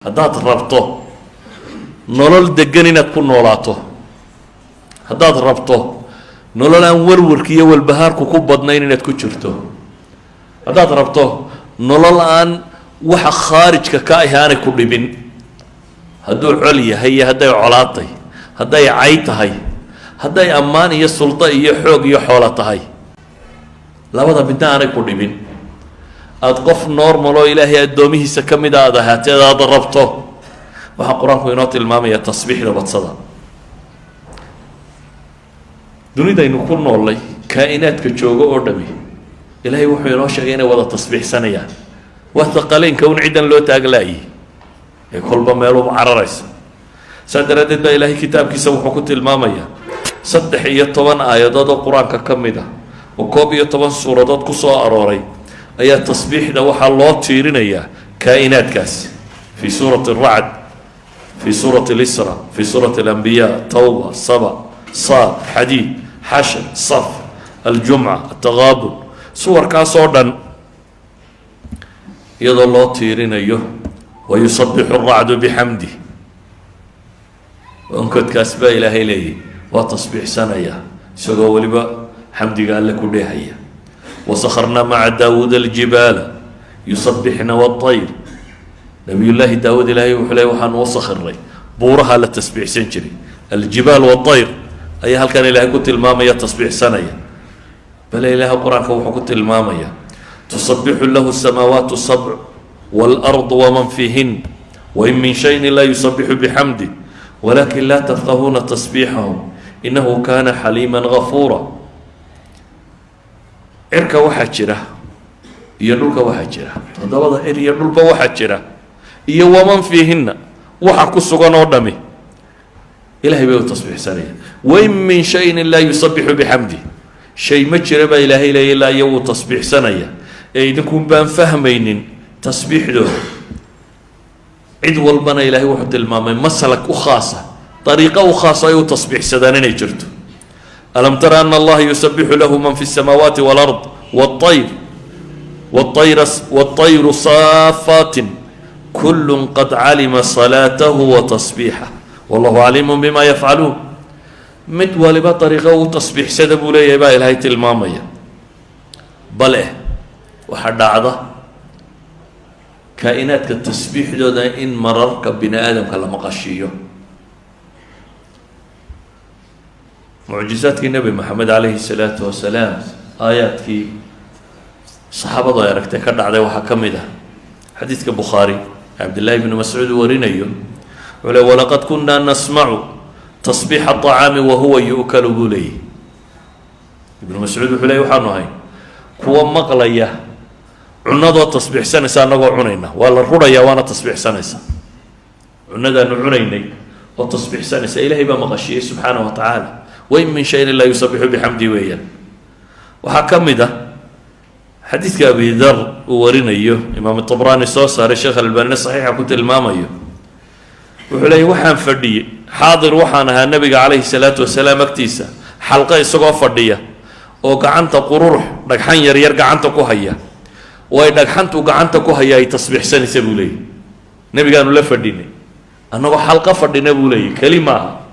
haddaad rabto nolol degan inaad ku noolaato, haddaad rabto nolol aan warwarka iyo walbahaarku ku badnayn inaad ku jirto, haddaad rabto nolol aan waxa khaarijka ka ahi aanay ku dhibin, hadduu col yahay iyo hadday colaatay, hadday cay tahay, hadday ammaan iyo suldo iyo xoog iyo xoolo tahay, labada midna aanay ku dhibin, aada qof normal oo ilaahay addoomihiisa ka mid a aad ahaateed aada rabto, waxaa qur-aanku inoo tilmaamaya tasbiixda badsada. dunidaynu ku noollay kaa'inaadka joogo oo dhami ilaahay wuxuu inoo sheegay inay wada tasbiixsanayaan. waa taqaleynka un ciddan loo taaglaayay ee kolba meeluba cararaysa. saa daraaddeed baa ilaahay kitaabkiisa wuxuu ku tilmaamayaa 13 aayadood oo qur-aanka ka mid ah oo 11 suuradood ku soo arooray ayaa tasbiixda waxaa loo tiirinayaa kaa'inaadkaasi. fi suurati الracd, fi suurati اlisra, fi suurati اlanbiyaa, tawba, saba, saad, xadiid, xashr, saf, aljumca, ataqaabun, suwarkaasoo dhan iyadoo loo tiirinayo wayusabixu الracdu bixamdih. onkodkaas baa ilaahay leeyahy waa tasbiixsanaya isagoo weliba xamdiga alle ku dheehaya. wasakharna maca daawuud aljibaala yusabixna waطayr. nabiyullaahi daawuud ilaahay wuxuu leey waxaan u sakhiray buuraha la tasbiixsan jiray. aljibaal waطayr ayaa halkan ilaahay ku tilmaamaya tasbiixsanaya. bale ilaahay qur-aanka wuxuu ku tilmaamaya tusabixu lahu الsamaawaat الsabc wاlأrض waman fiihin wain min shayin laa yusabixu bixamdih walakin laa tafqahuuna tasbiixahum inahu kana xaliima gafuura. cirka waxaa jira iyo dhulka waxaa jira, toddobada cir iyo dhulba waxaa jira, iyo waman fiihinna waxa ku sugan oo dhami ilahay bay u tasbiixsanayaan. wain min shayin laa yusabixu bixamdih, shay ma jira baa ilaahay leeya ilaa iyo wuu tasbiixsanaya ee idinkuun baan fahmaynin tasbiixdooda. cid walbana ilaahay wuxuu tilmaamay maslak u khaasa, dariiqo u khaasa ay u tasbiixsadaan inay jirto. alam tara ana allaha yusabixu lahu man fi الsamaawaati wاlأrض wالطayru saafaatin kul qad calima salaatahu watasbiixah wallahu caliimu bima yafcaluun. mid waliba dariiqo u tasbiixsada buu leeyahay baa ilaahay tilmaamaya. bale waxaa dhacda kaa'inaadka tasbiixdooda in mararka bini aadamka la maqashiiyo. mucjizaadkii nebi maxamed calayhi salaatu wasalaam aayaadkii saxaabadu ay aragtay ka dhacday waxaa ka mid ah xadiidka bukhaari cabdillaahi bni mascuud warinayo wuxuu le walaqad kunaa nasmacu tasbiixa aطacaami wahuwa yu'kalu buu leeyay. ibnu mascuud wuxuu leey waxaanu ahay kuwa maqlaya cunadoo tasbiixsanaysa annagoo cunayna, waa la rudhayaa waana tasbiixsanaysa. cunadaanu cunaynay oo tasbiixsanaysa ilaahay baa maqashiyey subxaanaه wa tacaala. wain min shayin laa yusabixu bixamdi weeyaan. waxaa ka mid ah xadiidka abi dar uu warinayo imaam طabraani soo saaray, sheekh albanina saxiixa ku tilmaamayo. wuxuu leeyay waxaan fadhiyey xaadir waxaan ahaa nebiga calayhi salaatu wasalaam agtiisa xalqa isagoo fadhiya oo gacanta qururux dhagxan yaryar gacanta ku haya oo ay dhagxantu gacanta ku haya ay tasbiixsanaysa buu leeyay. nebigaanu la fadhinay annagoo xalqa fadhina buu leeyay, keli maaha.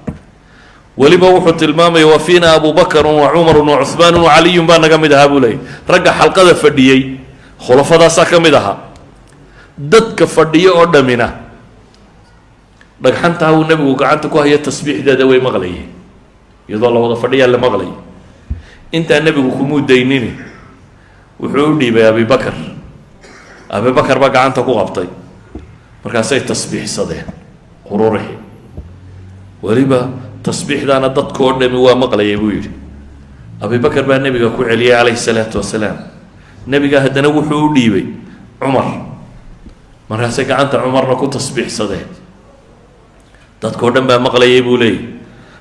weliba wuxuu tilmaamaya wa fiina abu bakru wa cumaru wa cuhmaanu wa caliyun baa naga mid ahaa buu leeyay. ragga xalqada fadhiyey khulafadaasaa ka mid ahaa. dadka fadhiyo oo dhamina dhagxantaa uu nebigu gacanta ku haya tasbiixdeeda way maqlayeen, iyadoo la wada fadhiyaa la maqlay. intaa nebigu kumuu daynini wuxuu u dhiibay abibakar. abibakar baa gacanta ku qabtay, markaasay tasbiixsadeen qururixi. weliba tasbiixdaana dadkoo dhami waa maqlayay buu yidhi. abibakar baa nebiga ku celiyay calayhi salaatu wasalaam. nebiga haddana wuxuu u dhiibay cumar, markaasay gacanta cumarna ku tasbiixsadeen. dadkao dhan baa maqlayay buu leeyay.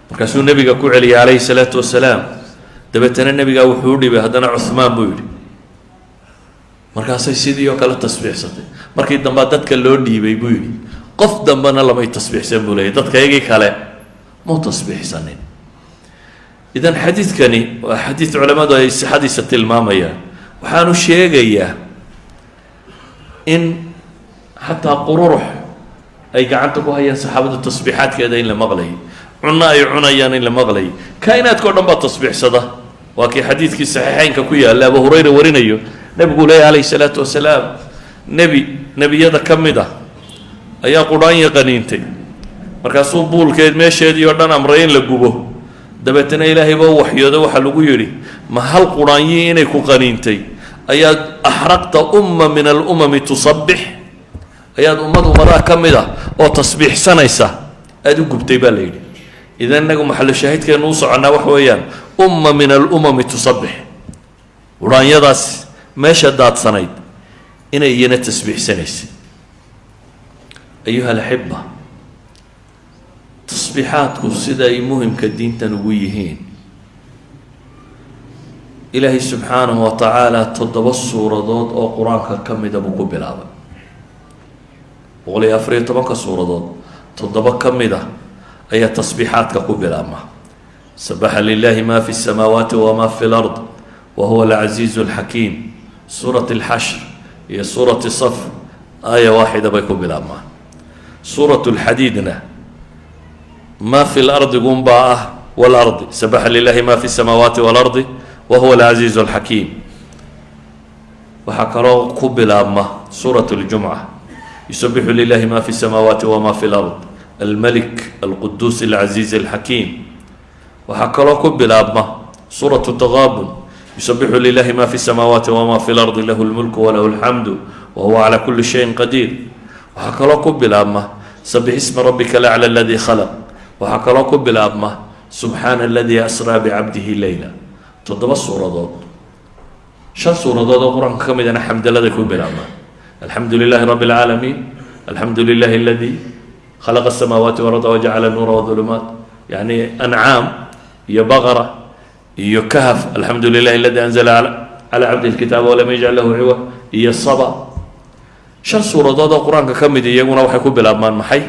markaasuu nebiga ku celiyay calayhi salaatu wasalaam. dabeetana nebigaa wuxuu u dhiibay haddana cuhmaan buu yidhi. markaasay sidii oo kale tasbiixsatay. markii dambaa dadka loo dhiibay buu yidhi. qof dambena lamay tasbiixsan buu leeyay, dadkaygii kale mau tasbiixsanin. idan xadiidkani waa xadiid culammadu ay sixadiisa tilmaamayaan. waxaanu sheegayaa in xataa qururux ay gacanta ku hayaan saxaabada tasbiixaadkeeda in la maqlayay cunno ay cunayaan in la maqlayay kaa'inaadka o dhan baa tasbiixsada waa kii xadiidkii saxiixeynka ku yaalla abu hurayra warinayo nebigu leeyahy calayhi salaatu wasalaam nebiyada ka mid ah ayaa qudhaanya qaniintay markaasuu buulkeed meesheedii oo dhan amray in la gubo dabeetana ilaahay baa u waxyooday waxaa lagu yidhi ma hal qudhaanyii inay ku qaniintay ayaad axraqta umma min alumami tusabbix ayaad ummadaha ka mid ah oo tasbiixsanaysa aada u gubtay baa la yidhi idan inagu maxallo shaahidkeenu u soconnaa waxa weeyaan umma min alumami tusabbix qudhaanyadaas meesha daadsanayd inay iyana tasbiixsanaysay ayuha alaxiba tasbiixaadku sida ay muhimka diintan ugu yihiin ilaahay subxaanahu wa tacaala 7 suuradood oo qur-aanka ka mida buu ku bilaabay 114 suuradood 7 ka mid ah ayaa tasbiixaadka ku bilaabma sabaxa lilahi ma fi الsamaawaati wama fi اlard wahuwa alcaziizu اlxakiim suurat اlxashr iyo suurat saf aaya waaxida bay ku bilaabmaa suurat اlxadiidna ma fi lardi gunbaa ah walardi sabaxa lilahi ma fi الsamaawaati walardi wahuwa alcaziizu اlxakiim waxaa kaloo ku bilaabma suurat اljumca yusabixu lilahi ma fi الsamaawaati wama fi lard almalik alquduus alcaziiz alxakiim waxaa kaloo ku bilaabma suuratu taqaabun yusabixu lilahi ma fi الsamaawaati wama fi lardi lahu lmulku walahu alxamdu wahuwa calaa kuli shayin qadiir waxaa kaloo ku bilaabma sabix isma rabbika alacla aladii khalaq waxaa kaloo ku bilaabma subxaana aladii asraa bicabdihi leyla 7 suuradood 5 suuradood oo qur-aanka ka midana xamdalada ku bilaabma alxamdu lilahi rabi اlcaalamiin alxamdu lilahi aladii khalaqa الsamaawaati walarda wajacala nuura wadulumaat yani ancaam iyo baqara iyo kahf alxamdu lilahi aladii anzala calaa cabdihi اlkitaaba walam yajcal lahu ciwad iyo saba 5 suuradood oo qur-aanka ka mid iyaguna waxay ku bilaabmaan maxay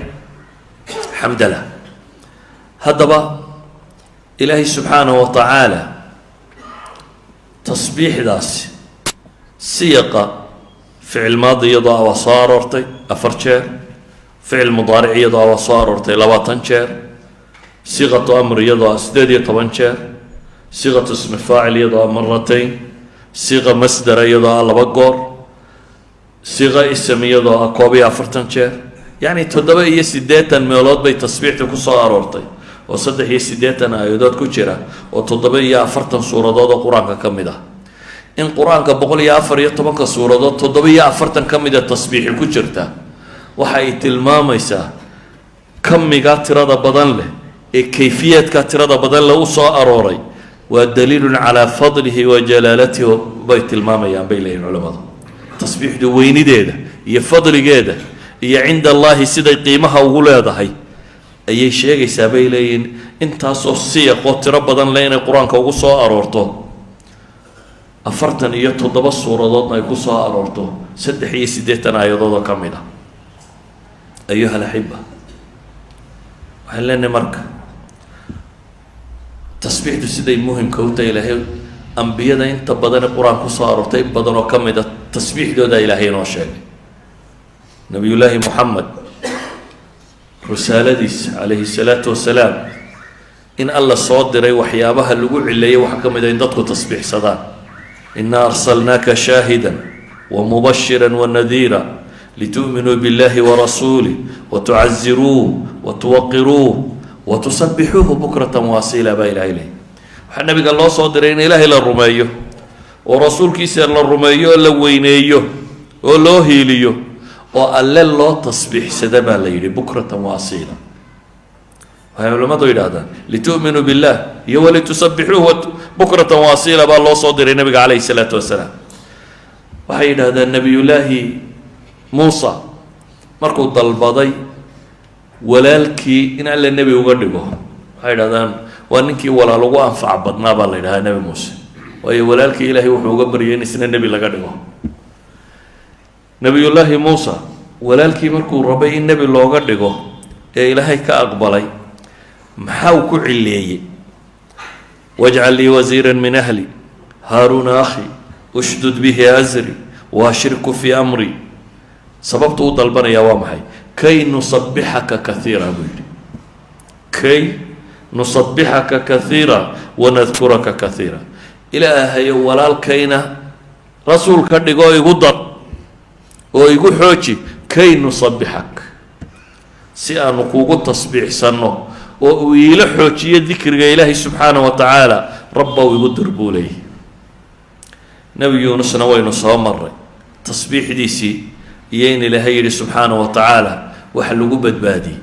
xamdala haddaba ilaahay subxaanahu wa tacaala tasbiixdaasi siyaqa ficil maadi iyadoo a waa soo aroortay 4 jeer ficil mudaaric iyadoo a waa soo aroortay 20 jeer siqatu amr iyadoo a 18 jeer siqatu ismi faacil iyadoo a maratayn siqa masdara iyadoo a 2 goor siqa ism iyadoo ah 41 jeer yacni 87 meelood bay tasbiixda ku soo aroortay oo 83 aayadood ku jira oo 47 suuradood oo qur-aanka ka mid ah in qur-aanka 114 suuradood 47 ka mida tasbiixi ku jirta waxa ay tilmaamaysaa kamiga tirada badan leh ee kayfiyaadka tirada badan leh u soo arooray waa daliilun calaa fadlihi wa jalaalatihi bay tilmaamayaan bay leeyihin culamadu tasbiixdu weynideeda iyo fadligeeda iyo cinda allaahi siday qiimaha ugu leedahay ayay sheegaysaa bay leeyihin intaasoo siyaqoo tiro badan leh inay qur-aanka ugu soo aroorto 47 suuradoodna ay ku soo aroorto 83 aayadood oo ka mid ah ayuha alaxiba waxaan leenahay marka tasbiixdu siday muhimka u tahay ilaahay ambiyada inta badan ee qur-aan ku soo aroortay in badan oo ka mid a tasbiixdooda ilaahay inoo sheegay nabiyullaahi moxamed risaaladiisa calayhi salaatu wasalaam in alla soo diray waxyaabaha lagu cileeyay waxaa ka mid a in dadku tasbiixsadaan inaa arsalnaaka shaahidan wamubashira wanadiira litu'minuu biاllahi warasuulih watucaziruuh watuwaqiruuh watusabixuuhu bukratan waasiila baa ilahay leh waxaa nabiga loo soo diray in ilaahay la rumeeyo oo rasuulkiisa la rumeeyo oo la weyneeyo oo loo hiiliyo oo alle loo tasbiixsada baa la yidhi bukratan waasiila waxay culimmadu yidhaahdaan litu'minuu billah iyo walitusabixuuhu bukratan waasiila baa loo soo diray nabiga calayhi salaatu wasalaam waxay yidhaahdaan nebiyullaahi muusa markuu dalbaday walaalkii in alle nebi uga dhigo waxay yidhahdaan waa ninkii walaal ugu anfac badnaa baa la yidhahdaa nebi muuse waayo walaalkii ilaahay wuxuu uga baryay in isna nebi laga dhigo nebiyullaahi muusa walaalkii markuu rabay in nebi looga dhigo ee ilaahay ka aqbalay maxaa uu ku cileeyey wajcal lii wasiira min ahli haaruuna akhi ushdud bihi asri waashirku fii amri sababtu u dalbanayaa waa maxay kay nusabixaka kaiira buu yidhi kay nusabixaka kaiira wanadkuraka kaiira ilaahayo walaalkayna rasuul ka dhigoo igu dar oo igu xooji kay nusabixak si aanu kuugu tasbiixsanno oo uu iila xoojiyo dikriga ilaahay subxaana wa tacaala rabbow igu dir buu leeyahy nebi yuunusna waynu soo maray tasbiixdiisii iyo in ilaahay yidhi subxaana wa tacaala waxa lagu badbaadiyey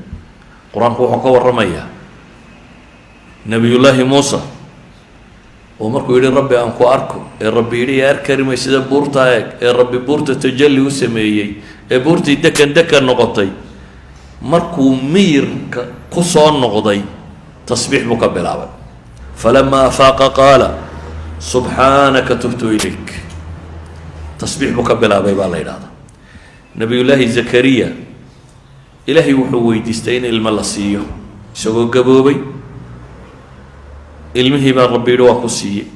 qur-aanku wuxuu ka warramayaa nebiyullaahi muusa oo markuu yidhi rabbi aan ku arko ee rabbi yidhi yaa arkarimay sida buurtaa eeg ee rabbi buurta tajalli u sameeyey ee buurtii dekan noqotay markuu miyirka ku soo noqday tasbiix buu ka bilaabay falamaa afaaqa qaala subxaanaka tubtu ilayk tasbiix buu ka bilaabay baa la yidhahdaa nebiyullaahi zakariya ilaahay wuxuu weydiistay in ilmo la siiyo isagoo gaboobay ilmihii baa rabbi yidhi waa ku siiyey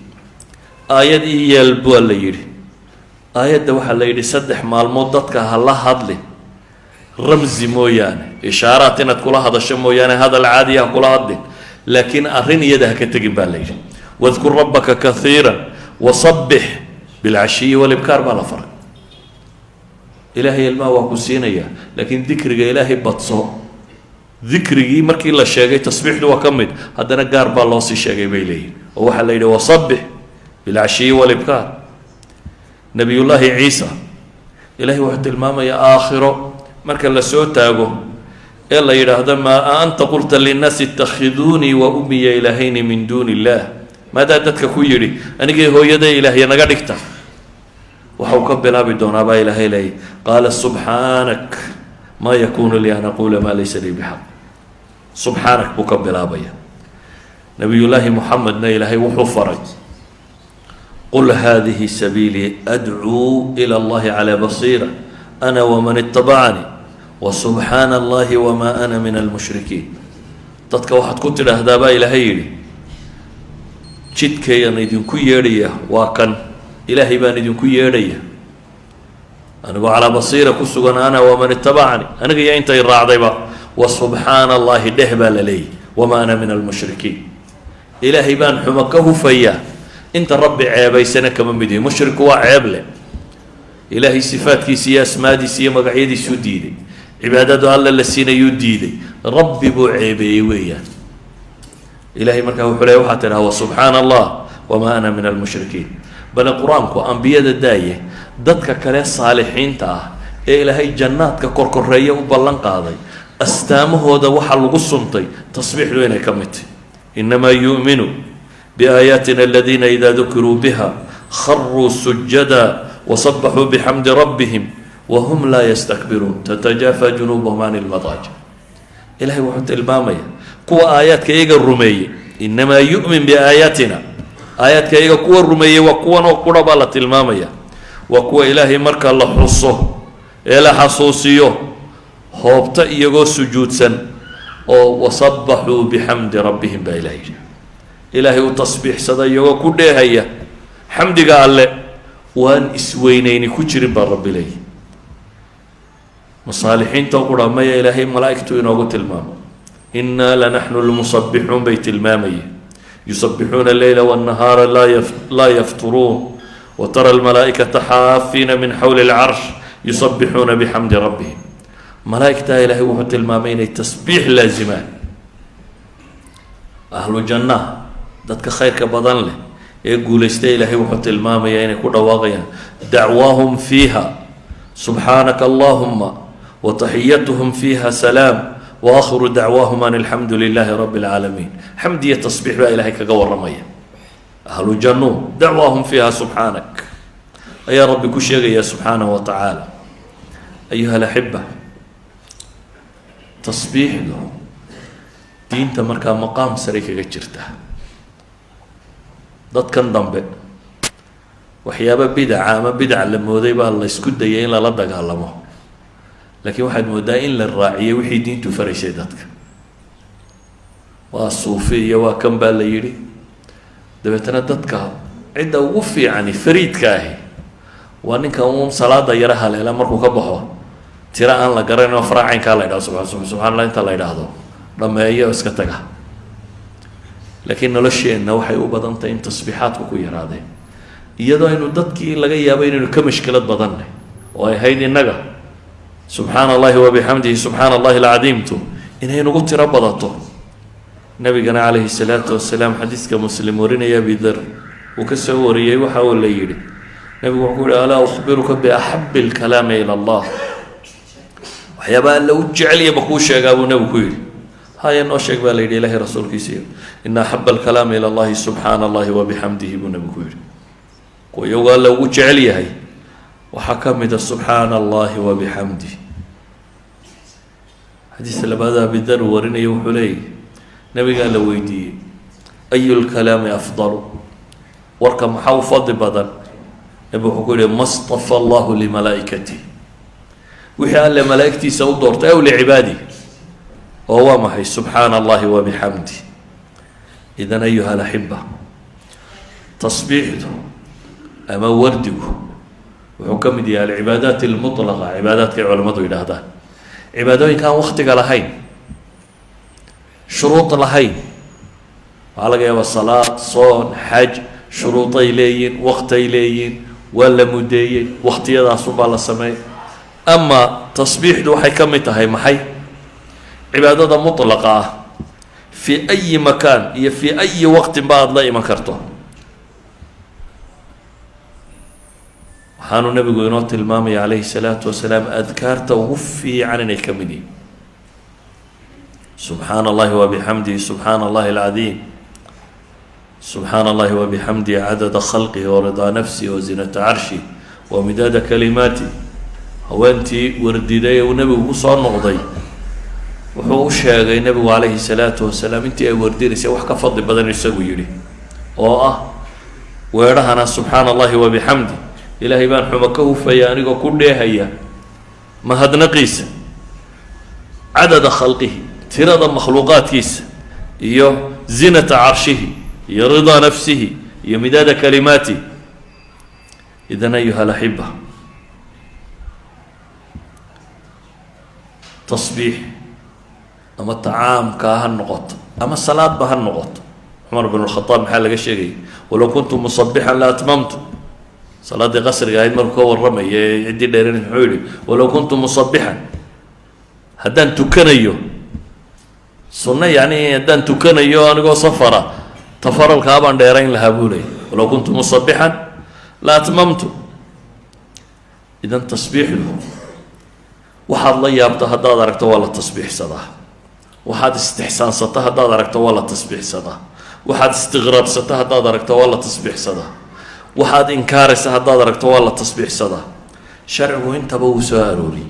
aayad ii yeel baa la yidhi aayadda waxaa la yidhi 3 maalmood dadka ha la hadli ramzi mooyaane ishaaraat inaad kula hadasho mooyaane hadal caadiya ha kula hadlin laakiin arrin iyada ha ka tegin baa la yidhi wadkur rabbaka kaiira wasabbix bilcashiyi walibkaar baa la faray ilaahay ilmaha waa ku siinayaa laakiin dikriga ilaahay badso dikrigii markii la sheegay tasbiixdu waa ka mid haddana gaar baa loo sii sheegay bay leeyihin oo waxaa la yidhi wasabbix bilcashiyi walibkaar nebiyullaahi ciisa ilaahay wuxuu tilmaamayaa aakhiro marka la soo taago ee la yidhaahdo maa anta qulta linnaasi itakhiduunii wa ummiya ilaahayni min duuni illaah maadaa dadka ku yidhi anigii hooyaday ilaahya naga dhigta waxau ka bilaabi doonaa baa ilaahay leeyay qaala subxaanak maa yakuunu lii an aquula maa laysa lii bixaq subxaanak buu ka bilaabaya nebiyullaahi muxamedna ilaahay wuxuu faray qul haadihi sabiilii adcuu ila allahi calaa basiira ana waman itabacanii wasubxaana allahi wamaa ana min almushrikiin dadka waxaad ku tidhaahdaa baa ilaahay yidhi jidkayaan idinku yeedhaya waa kan ilaahay baan idinku yeedhaya anigoo calaa basiira ku sugan ana waman itabacanii aniga iyo intay raacdayba wasubxaana allahi dheh baa la leeyahy wamaa ana min almushrikiin ilaahay baan xumo ka hufayaa inta rabbi ceebaysana kama mid yahi mushriku waa ceeb leh ilaahay sifaadkiisa iyo asmaadiisa iyo magacyadiisuu diiday cibaadadu alla la siinayuu diiday rabbi buu ceebeeyey weeyaan ilahay markaa wuxuu leey waxaa tidhaha wasubxaana allah wamaa ana min almushrikiin bale qur-aanku ambiyada daaye dadka kale saalixiinta ah ee ilaahay jannaadka korkoreeya u ballan qaaday astaamahooda waxaa lagu suntay tasbiixdu inay ka mid tahy inamaa yu'minu biaayaatina aladiina idaa dukiruu biha kharuu sujada wasabaxuu bixamdi rabbihim wahum laa yastakbiruun tatajaafa junuubahum can ilmadaajic ilahay wuxuu tilmaamaya kuwa aayaadka iyaga rumeeyey inamaa yu'min biaayaatina aayaadka iyaga kuwa rumeeyey waa kuwan oo qura baa la tilmaamaya waa kuwa ilaahay marka la xuso ee la xasuusiyo hoobta iyagoo sujuudsan oo wasabaxuu bixamdi rabbihim baa ilahay yidhi ilaahay u tasbiixsada iyagoo ku dheehaya xamdiga alle waan isweynayni ku jirin baa rabbi leeyahy masaalixiinta qura maya ilaahay malaa'igtu inoogu tilmaamo innaa lanaxnu lmusabbixuun bay tilmaamayeen yusabbixuuna alleyla waannahaara laa yafturuun watara almalaa'ikata xaafiina min xawli alcarsh yusabbixuuna bixamdi rabbihim malaa'igtaa ilaahay wuxuu tilmaamay inay tasbiix laazimaan ahlu jannaha dadka khayrka badan leh ee guulaystay ilaahay wuxuu tilmaamayaa inay ku dhawaaqayaan dacwaahum fiiha subxaanaka allahuma wataxiyatuhum fiiha salaam waakhiru dacwaahum an alxamdu lilaahi rabbi alcaalamiin xamd iyo tasbiix baa ilaahay kaga warramaya ahlu jannuun dacwaahum fiiha subxaanak ayaa rabbi ku sheegaya subxaanahu wa tacaala ayuha alaxiba tasbiixdu diinta markaa maqaam sare kaga jirta dadkan dambe waxyaaba bidaca ama bidac la mooday baa la ysku dayay in lala dagaalamo laakiin waxaad moodaa in la raaciyay wixii diintu faraysay dadka waa suufi iyo waa kan baa la yidhi dabeetana dadka cidda ugu fiicani fariidka ahi waa ninka uun salaada yara haleela markuu ka baxo tira aan la garanin oo faraacaynkaa la yidhahdo subxana allah inta la yidhaahdo dhameeyo iska taga. laakiin nolosheenna waxay u badan tahay in tasbiixaadku ku yaraadeen, iyadoo aynu dadkii laga yaabo inaynu ka mashkilad badannay oo ay ahayd innaga subxaana allahi wabixamdihi subxaana allahi alcadiimtu inay nagu tiro badato. nabigana calayhi salaatu wasalaam xadiiska muslim warinaya abidar uu ka soo wariyey waxa uu la yidhi, nabigu wuxuu ku yihi alaa ukhbiruka biaxabi alkalaami ila allah, waxyaaba alla u jeceliya ma kuu sheegaa buu nabigu ku yidhi. haya noo sheeg baa la yidhi ilaahay rasuulkiisiiyo. ina axaba alkalaami ila allahi subxaana allahi wabixamdihi buu nabigu ku yidhi. kuwa iyagu alla ugu jecel yahay waxaa ka mid a subxaana allahi wabixamdih. xadiis labaada abidar uu warinaya wuxuu leeyahy, nabigaa la weydiiyey ayu lkalaami afdalu, warka maxaa u fadli badan? nabigu wuxuu ku yihi ma stafa allahu limalaa'ikatih, wixii alle malaa'igtiisa u doortay aw licibaadih, oo waa maxay subxaana allahi wabixamdih. idan ayuha alaxiba, tasbiixdu ama wardigu wuxuu ka mid yahay alcibaadaat almutlaqa, cibaadaadkay culammadu yidhaahdaan, cibaadooyinka aan waktiga lahayn, shuruud lahayn. waxaa laga yaabaa salaad, soon, xaj, shuruuday leeyihin, waktay leeyihin, waa la mudeeyey, waktiyadaasunbaa la sameeyey. ama tasbiixdu waxay ka mid tahay maxay? cibaadada mutlaqa ah, fii ayi makaan iyo fii ayi waqtin ba aada la iman karto. waxaanu nabigu inoo tilmaamaya calayhi salaatu wasalaam adkaarta ugu fiican inay ka mid yihin subxaana allahi wabixamdihi subxaana allahi alcadiim, subxaana allahi wabixamdihi cadada khalqihi waridaa nafsihi wazinata carshi wamidaada kalimaati. haweentii wardiday uu nebigu ku soo noqday wuxuu u sheegay nebigu calayhi salaatu wasalaam intii ay wardinaysay wax ka fadli badan isagu yidhi, oo ah weedhahana subxaana allahi wabixamdi, ilaahay baan xumo ka hufaya anigoo ku dheehaya mahadnaqiisa, cadada khalqihi, tirada makhluuqaadkiisa, iyo zinata carshihi, iyo ridaa nafsihi, iyo midaada kalimaati. idan ayuha alaxiba, tasbiix ama tacaamkaa ha noqoto ama salaadba ha noqoto. cumar bn lkhadaab maxaa laga sheegayay, walow kuntu musabixan la atmamtu. salaaddii qasriga ahayd markuu ka warramaya ee ciddii dheeran muxuu yihi, walow kuntu musabixan, haddaan tukanayo sunno, yacni haddaan tukanayo anigoo safara tafaralkaa baan dheerayn lahaa buu leeyay, walow kuntu musabixan la atmamtu. idan tasbiixdu waxaad la yaabto haddaad aragto waa la tasbiixsadaa, waxaad istixsaansato haddaad aragto waa la tasbiixsadaa, waxaad istiqraabsato haddaad aragto waa la tasbiixsadaa, waxaad inkaaraysa haddaad aragto waa la tasbiixsadaa. sharcigu intaba wuu soo arooriyey.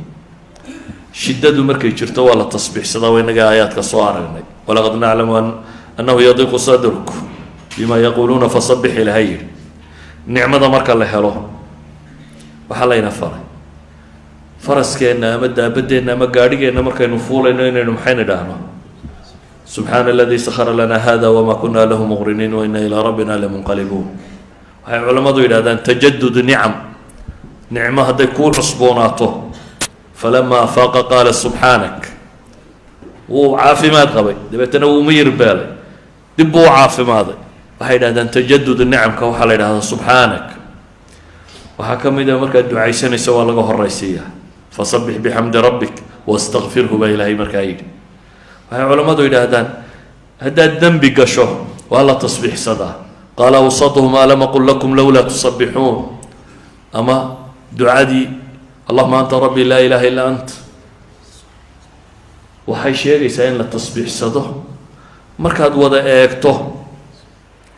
shiddadu markay jirto waa la tasbiixsadaa, waa inaga aayaadka soo aragnay, walaqad naclamu annahu yadiqu sadruk bima yaquuluuna fasabix ilaha yidhi. nicmada marka la helo waxaa layna faray faraskeenna ama daabadeenna ama gaadhigeenna markaynu fuulayno inaynu maxayna idhaahno, subxaana aladii sakhara lanaa hada wamaa kunaa lahu muqriniin wa inna ilaa rabbina lamunqalibuun. waxay culammadu yidhahdaan tajadud nicam, nicmo hadday kuu cusboonaato, falamaa afaaqa qaala subxaanak, wuu caafimaad qabay dabeetana wuu miyir beelay, dib buu u caafimaaday. waxay yidhahdaan tajadud nicamka waxaa la yidhahdaa subxaanak. waxaa ka mid a markaad ducaysanayso waa laga horaysiiyaa, fasabix bixamdi rabbik wastakfirhu baa ilaahay markaa yidhi. waxay culammadu yidhaahdaan haddaad dembi gasho waa la tasbiixsadaa, qaala awsatuhum alam aqul lakum lowlaa tusabixuun, ama ducadii allahuma anta rabbi laa ilaaha illaa ant. waxay sheegaysaa in la tasbiixsado. markaad wada eegto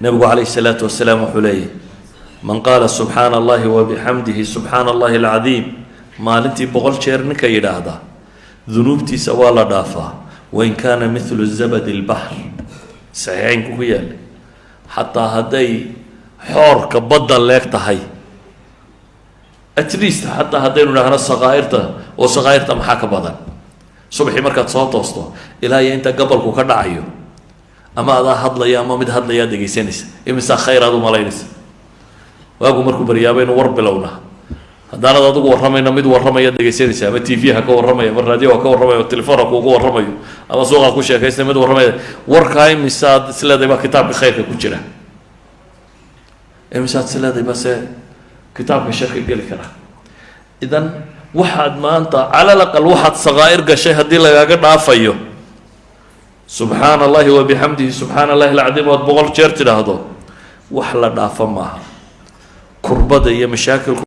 nabigu calayhi salaatu wasalaam wuxuu leeyahy, man qaala subxaana allahi wabixamdihi subxaana allahi alcadiim, maalintii 100 jeer ninka yidhaahda dunuubtiisa waa la dhaafaa, wain kaana midlu zabadi lbaxr, saxiixeynku ku yaallay, xataa hadday xoorka badda leeg tahay, at least xataa haddaynu idhaahno saqaa'irta, oo saqaa'irta maxaa ka badan? subaxii markaad soo toosto ilaa iyo inta gabalku ka dhacayo, ama adaa hadlaya ama mid hadlayaa dhegaysanaysa, imisaa khayr aad u malaynaysa. waagu markuu baryaaba inu war bilowna, haddaanad adigu warramayna mid warramaya dhegaysanaysa ama t v ha ka warramaya ama raadiyo ha ka warramaya o telefoon ha kuugu warramayo ama suuqa ku sheekaysta mid warramaya warkaa imisaad isleedahay baa kitaabka khayrka ku jira imisaad isleedahay base kitaabka sharka geli karaa idan waxaad maanta cala alaqal waxaad sakaa'ir gashay haddii lagaaga dhaafayo subxaana allahi wabixamdihi subxaana allahi alcadiim ood 100 jeer tidhaahdo wax la dhaafa maaha kurbada iyo mashaakilku